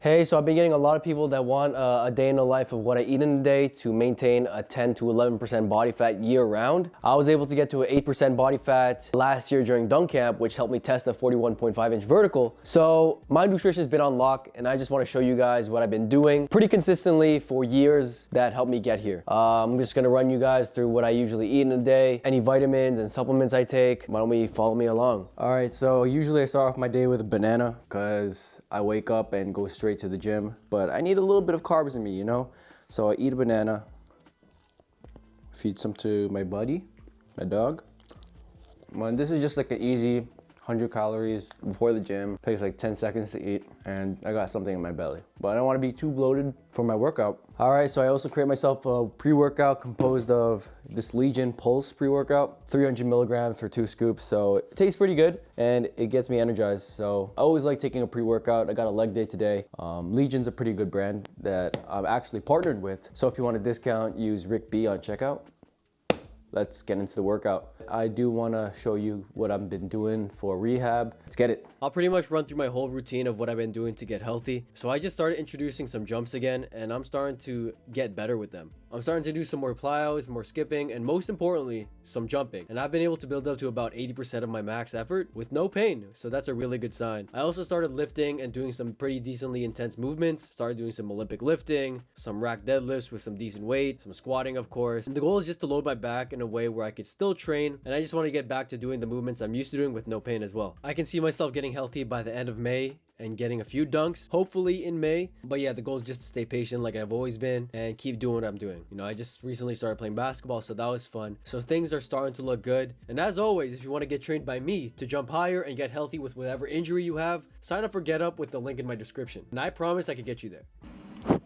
Hey, so I've been getting a lot of people that want a day in the life of what I eat in a day to maintain a 10 to 11% body fat year round. I was able to get to an 8% body fat last year during dunk camp, which helped me test a 41.5-inch vertical. So my nutrition has been on lock, and I just want to show you guys what I've been doing pretty consistently for years that helped me get here. I'm just gonna run you guys through what I usually eat in a day, any vitamins and supplements I take. Why don't we follow me along? All right, so usually I start off my day with a banana because I wake up and go straight to the gym, but I need a little bit of carbs in me, you know? So I eat a banana, feed some to my buddy, my dog. And this is just like an easy 100 calories before the gym. Takes like 10 seconds to eat, and I got something in my belly. But I don't want to be too bloated for my workout. All right, so I also create myself a pre-workout composed of this Legion Pulse pre-workout, 300 milligrams for 2 scoops. So it tastes pretty good and it gets me energized. So I always like taking a pre-workout. I got a leg day today. Legion's a pretty good brand that I'm actually partnered with. So if you want a discount, use Rick B on checkout. Let's get into the workout. I do want to show you what I've been doing for rehab. Let's get it. I'll pretty much run through my whole routine of what I've been doing to get healthy. So I just started introducing some jumps again, and I'm starting to get better with them. I'm starting to do some more plyos, more skipping, and most importantly, some jumping. And I've been able to build up to about 80% of my max effort with no pain. So that's a really good sign. I also started lifting and doing some pretty decently intense movements. Started doing some Olympic lifting, some rack deadlifts with some decent weight, some squatting, of course. And the goal is just to load my back in a way where I could still train. And I just want to get back to doing the movements I'm used to doing with no pain as well. I can see myself getting healthy by the end of May and getting a few dunks, hopefully in May. But yeah, the goal is just to stay patient like I've always been and keep doing what I'm doing. You know, I just recently started playing basketball, so that was fun. So things are starting to look good. And as always, if you want to get trained by me to jump higher and get healthy with whatever injury you have, sign up for Get Up with the link in my description. And I promise I can get you there.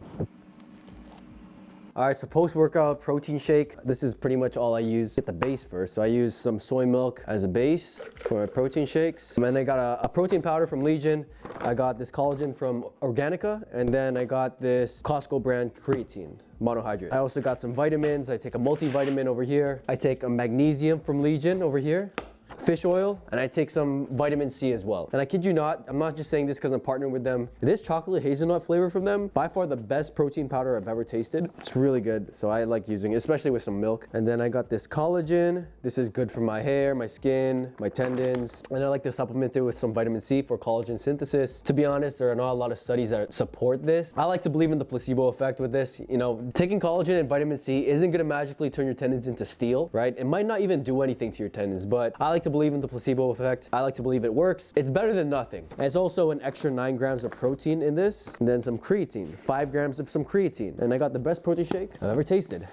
All right, so post-workout protein shake. This is pretty much all I use. Get the base first. So I use some soy milk as a base for my protein shakes. And then I got a protein powder from Legion. I got this collagen from Organica. And then I got this Costco brand creatine monohydrate. I also got some vitamins. I take a multivitamin over here. I take a magnesium from Legion over here. Fish oil, and I take some vitamin C as well. And I kid you not, I'm not just saying this because I'm partnering with them. This chocolate hazelnut flavor from them, by far the best protein powder I've ever tasted. It's really good, so I like using it, especially with some milk. And then I got this collagen. This is good for my hair, my skin, my tendons. And I like to supplement it with some vitamin C for collagen synthesis. To be honest, there are not a lot of studies that support this. I like to believe in the placebo effect with this. You know, taking collagen and vitamin C isn't gonna magically turn your tendons into steel, right? It might not even do anything to your tendons, but I like to believe in the placebo effect. I like to believe it works. It's better than nothing. And it's also an extra 9 grams of protein in this, and then some creatine, 5 grams of some creatine. And I got the best protein shake I've ever tasted.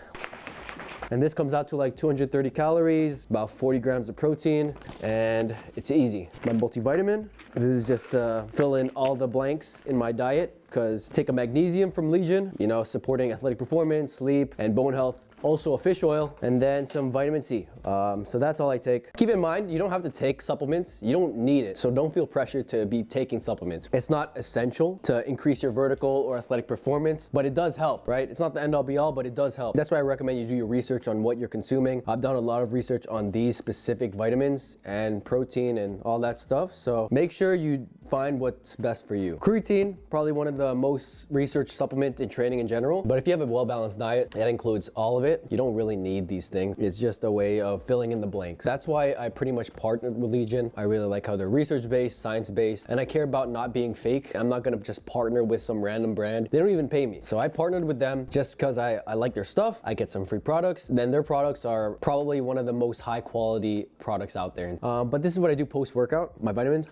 And this comes out to like 230 calories, about 40 grams of protein, and it's easy. My multivitamin, this is just to fill in all the blanks in my diet, because take a magnesium from Legion, you know, supporting athletic performance, sleep, and bone health. Also a fish oil, and then some vitamin C. So that's all I take. Keep in mind, you don't have to take supplements. You don't need it. So don't feel pressured to be taking supplements. It's not essential to increase your vertical or athletic performance, but it does help, right? It's not the end all be all, but it does help. That's why I recommend you do your research on what you're consuming. I've done a lot of research on these specific vitamins and protein and all that stuff. So make sure you find what's best for you. Creatine, probably one of the most researched supplement in training in general. But if you have a well-balanced diet, that includes all of it. You don't really need these things. It's just a way of filling in the blanks. That's why I pretty much partnered with Legion. I really like how they're research-based, science-based, and I care about not being fake. I'm not gonna just partner with some random brand. They don't even pay me. So I partnered with them just because I like their stuff. I get some free products. Then their products are probably one of the most high-quality products out there. But this is what I do post-workout, my vitamins.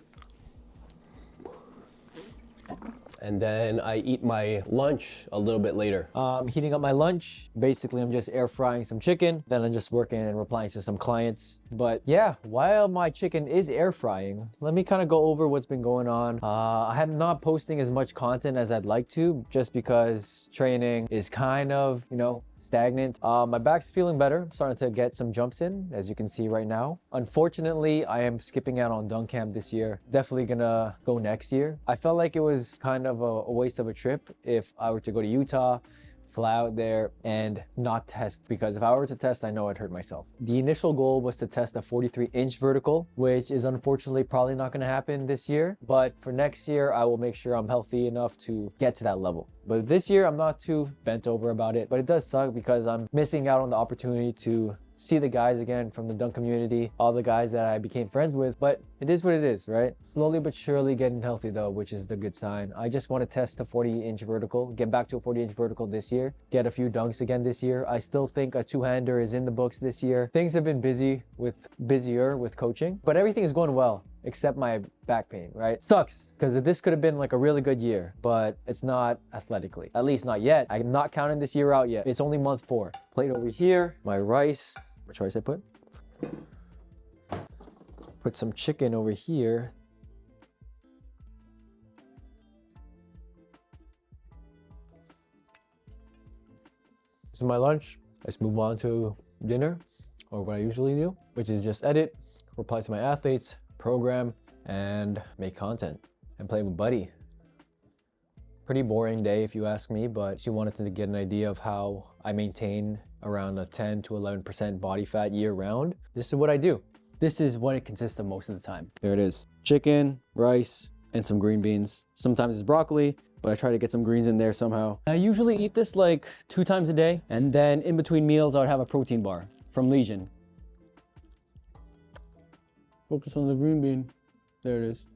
And then I eat my lunch a little bit later. Heating up my lunch. Basically, I'm just air frying some chicken. Then I'm just working and replying to some clients. But yeah, while my chicken is air frying, let me kind of go over what's been going on. I am not posting as much content as I'd like to, just because training is kind of, you know, stagnant. My back's feeling better. I'm starting to get some jumps in, as you can see right now. Unfortunately, I am skipping out on dunk camp this year. Definitely gonna go next year. I felt like it was kind of a waste of a trip if I were to go to Utah fly out there and not test, because if I were to test, I know I'd hurt myself. The initial goal was to test a 43-inch vertical, which is unfortunately probably not going to happen this year. But for next year, I will make sure I'm healthy enough to get to that level. But this year, I'm not too bent over about it. But it does suck because I'm missing out on the opportunity to see the guys again from the dunk community, all the guys that I became friends with. But it is what it is, right? Slowly but surely getting healthy though, which is the good sign. I just want to test a 40-inch vertical, get back to a 40-inch vertical this year, get a few dunks again this year. I still think a two-hander is in the books this year. Things have been busier with coaching, but everything is going well except my back pain, right? Sucks, because this could have been like a really good year, but it's not athletically, at least not yet. I'm not counting this year out yet. It's only month 4. Plate over here, my rice, which rice I put some chicken over here. This is my lunch. Let's move on to dinner, or what I usually do, which is just edit, reply to my athletes, program, and make content, and play with Buddy. Pretty boring day if you ask me, but you wanted to get an idea of how I maintain around a 10 to 11% body fat year round. This is what I do. This is what it consists of most of the time. There it is. Chicken, rice, and some green beans. Sometimes it's broccoli, but I try to get some greens in there somehow. I usually eat this like 2 times a day, and then in between meals, I would have a protein bar from Legion. Focus on the green bean. There it is.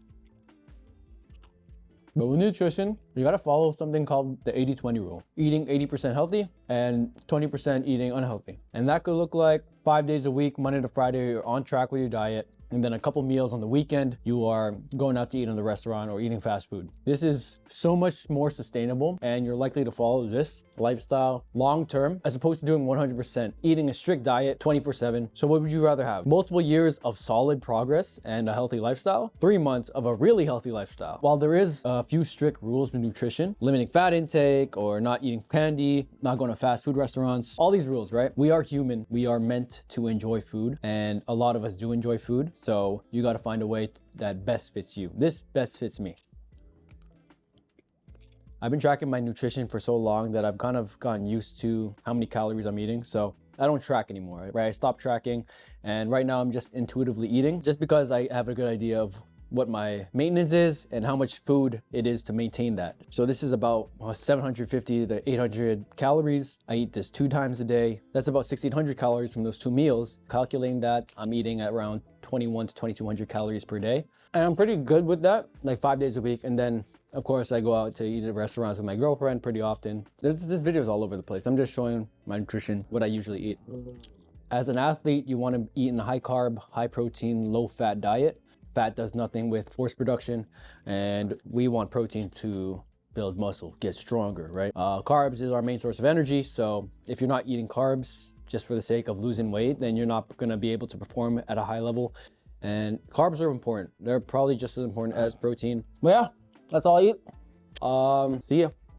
But with nutrition, you gotta follow something called the 80-20 rule. Eating 80% healthy and 20% eating unhealthy. And that could look like 5 days a week, Monday to Friday, you're on track with your diet. And then a couple meals on the weekend, you are going out to eat in the restaurant or eating fast food. This is so much more sustainable, and you're likely to follow this lifestyle long-term as opposed to doing 100%, eating a strict diet 24/7. So what would you rather have? Multiple years of solid progress and a healthy lifestyle? 3 months of a really healthy lifestyle? While there is a few strict rules with nutrition, limiting fat intake or not eating candy, not going to fast food restaurants, all these rules, right? We are human. We are meant to enjoy food, and a lot of us do enjoy food. So you got to find a way that best fits you. This best fits me. I've been tracking my nutrition for so long that I've kind of gotten used to how many calories I'm eating. So I don't track anymore, right? I stopped tracking, and right now I'm just intuitively eating just because I have a good idea of what my maintenance is and how much food it is to maintain that. So this is about 750 to 800 calories. I eat this 2 times a day. That's about 1,600 calories from those 2 meals. Calculating that, I'm eating at around 21 to 2,200 calories per day. And I'm pretty good with that, like 5 days a week. And then of course I go out to eat at restaurants with my girlfriend pretty often. This video is all over the place. I'm just showing my nutrition, what I usually eat. As an athlete, you want to eat in a high carb, high protein, low fat diet. Fat does nothing with force production, and we want protein to build muscle, get stronger, right? Carbs is our main source of energy, so if you're not eating carbs just for the sake of losing weight, then you're not gonna be able to perform at a high level. And carbs are important. They're probably just as important as protein. But yeah, that's all I eat. See ya.